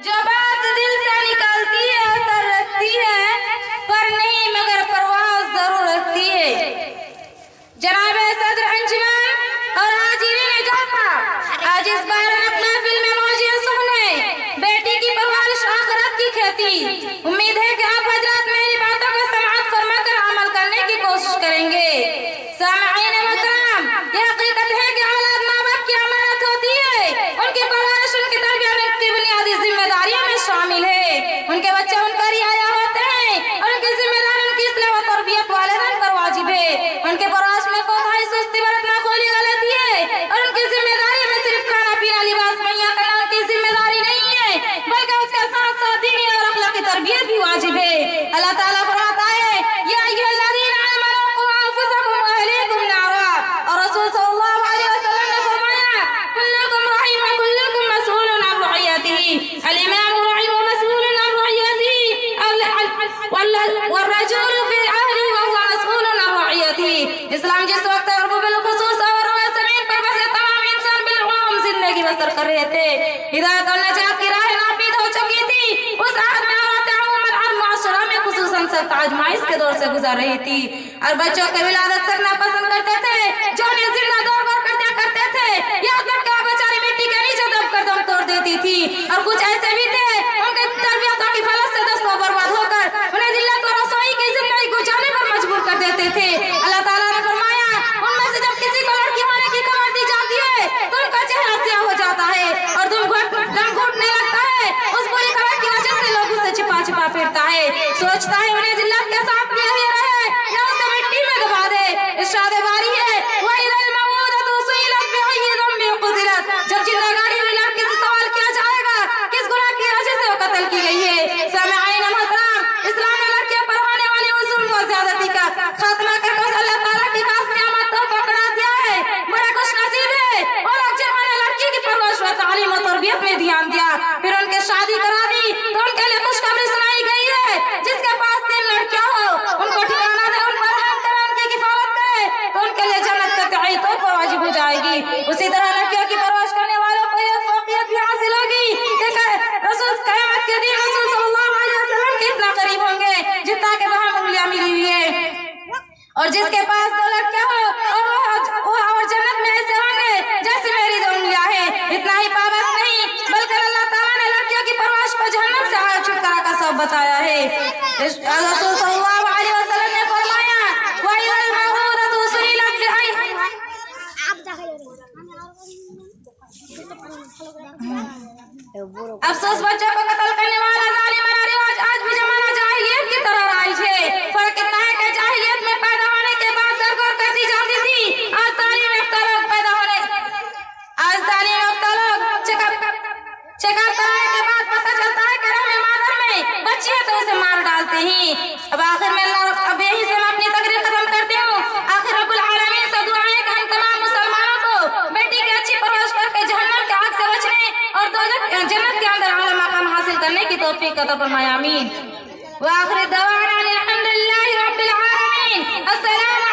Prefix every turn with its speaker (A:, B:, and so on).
A: जो बात दिल से निकलती है असर रखती है, पर नहीं मगर परवाह जरूर रखती है। जनाब सदर अंजुमन और हाजिरीन इजाफा, आज इस बार अपना फिल्म में मौजूद सुने बेटी की परवरिश आखिरत की खेती। उम्मीद है कि आप हजरात मेरी बातों को समाअत फरमाकर अमल करने की कोशिश करेंगे। सामईन मुहतरम, ये हकीकत है कि औलाद माँ बाप की अमानत होती है। उनकी परवरिश उनकी तरबियत उनकी बुनियादी जिम्मेदारियों में शामिल है। उनके बच्चे उनका रियाया होते हैं और उनकी जिम्मेदारी उनकी इस्लाह व तरबियत वालिदैन पर वाजिब है। उनके परवरिश में कोताही सुस्ती बरतना खोली गलती है और उनकी जिम्मेदारी में सिर्फ खाना पीना लिबास मुहैया करना उनकी जिम्मेदारी नहीं है, बल्कि उसके साथ साथ दीनी और अखलाकी तरबियत भी वाजिब है। अल्लाह ताला फरमाता है, या अय्युहल्लज़ीना आमनू क़ू अनफुसकुम व अहलीकुम नारा, और रसूल सल्लल्लाहु अलैहि वसल्लम ने फरमाया, कुल्लुकुम राइन व कुल्लुकुम मसऊलुन अन रइयतिही, अल इमाम राइन व मसऊलुन अन रइयतिही, والرجل في أهله وهو مسؤول عن رعيته। اسلام जिस वक्त अरब बिलखुसूस और ज़मीन पर बसे तमाम इंसान बिलउमूम जिंदगी बसर कर रहे थे, हिदायत और नजात की राह नापीद हो चुकी थी। उस हाथ में औरतें अमूमन और मुआशरा में खुसूसन सख्त आजमाइश के दौर से गुजर रही थी और बच्चों की विलादत करना पसंद करते थे, जो उन्हें जिंदा दौड़ कर दिया करते थे। यहाँ तक कि बेचारी मिट्टी के नीचे दबकर दम तोड़ देती थी और कुछ ऐसे भी थे उनके तरबियतों की फलस से दस्तों बर्बाद होकर उन्हें जिल्लत और रसवाई की जिंदगी गुजारने पर मजबूर कर देते थे। अल्लाह ताला ने फरमाया, उनमें से जब किसी को लड़की होने की खबर दी जाती है तो उनका चेहरा स्याह हो जाता है और दम घुटने लगता है। उस बुरी खबर की वजह से लोग उसे छिपा छिपा फिरता है, सोचता है उन्हें जिल्लत के साथ लिए हुए रहे या उसे मिट्टी में दबा दे। इरशाद बारी है, वइज़ल मऊऊदतु सुइलत बिअय्यि ज़ंबिन क़ुतिलत, जब जिंदगानी हुई लड़की से सवाल किया जाएगा किस गुनाह की वजह से वो कत्ल की गई है। सामईन मुहतरम, इस्लाम ने लड़कियों पर होने वाली जुल्म और ज्यादती का खात्मा करके उस अल्लाह ताला की खास नियामत को पकड़ा दिया है। बड़ा खुश नसीब है और जिन्होंने लड़की की परवरिश व तालीम और तरबियत में ध्यान दिया, फिर उनके शादी करा दी तो उनके लिए खुशखबरी सुनाई गई है, जिसके पास 3 लड़कियां हो उनको ठिकाना दे, उन पर रहम करे, उनकी किफायत करे तो उनके लिए जन्नत का तय तो वाजिब हो जाएगी। उसी तरह लड़कियों की परवरिश करने वालों को यह फौकियत भी हासिल होगी कि रसूल क़यामत के दिन रसूल सल्लल्लाहु अलैहि वसल्लम के इतना करीब होंगे जितना के वहां उंगलियां मिली हुई है। और जिसके पास 2 लड़कियां हो और जन्नत में ऐसे होंगे जैसे मेरी 2 उंगलियां हैं। इतना ही पाबंद नहीं, बल्कि अल्लाह ताला ने लड़कियों की परवरिश को जहन्नम से छुटकारा का सबब बताया है। रसूल सल्लल्लाहु अलैहि वसल्लम ने फरमाया, वइज़ल मऊऊदतु सुइलत बिअय्यि। अफसोस, बच्चों को कत्ल करने वाला जालिमाना रिवाज आज भी जमाना जाहिलियत की तरह राइज है। फर्क इतना है कि जाहिलियत में पैदा होने के बाद दरगोर कर दी जाती थी, आज तालीम याफ्ता लोग चेकअप कराने के बाद पता चलता है कि रहम मादर में बच्ची है तो उसे मार डालते हैं। अब आखिर में अब यही से मैं अपनी तकरीर खत्म करती हूँ। आखिर रब्बुल आलमीन से दुआ है कि हम तमाम मुसलमानों को बेटी की अच्छी परवरिश करके जहन्नम के आग से बचने और जन्नत के अंदर आला मकाम हासिल करने की तौफीक अता फरमाए, आमीन। व आखिर दवाना अल्हम्दुलिल्लाहि रब्बिल आलमीन। अस्सलामु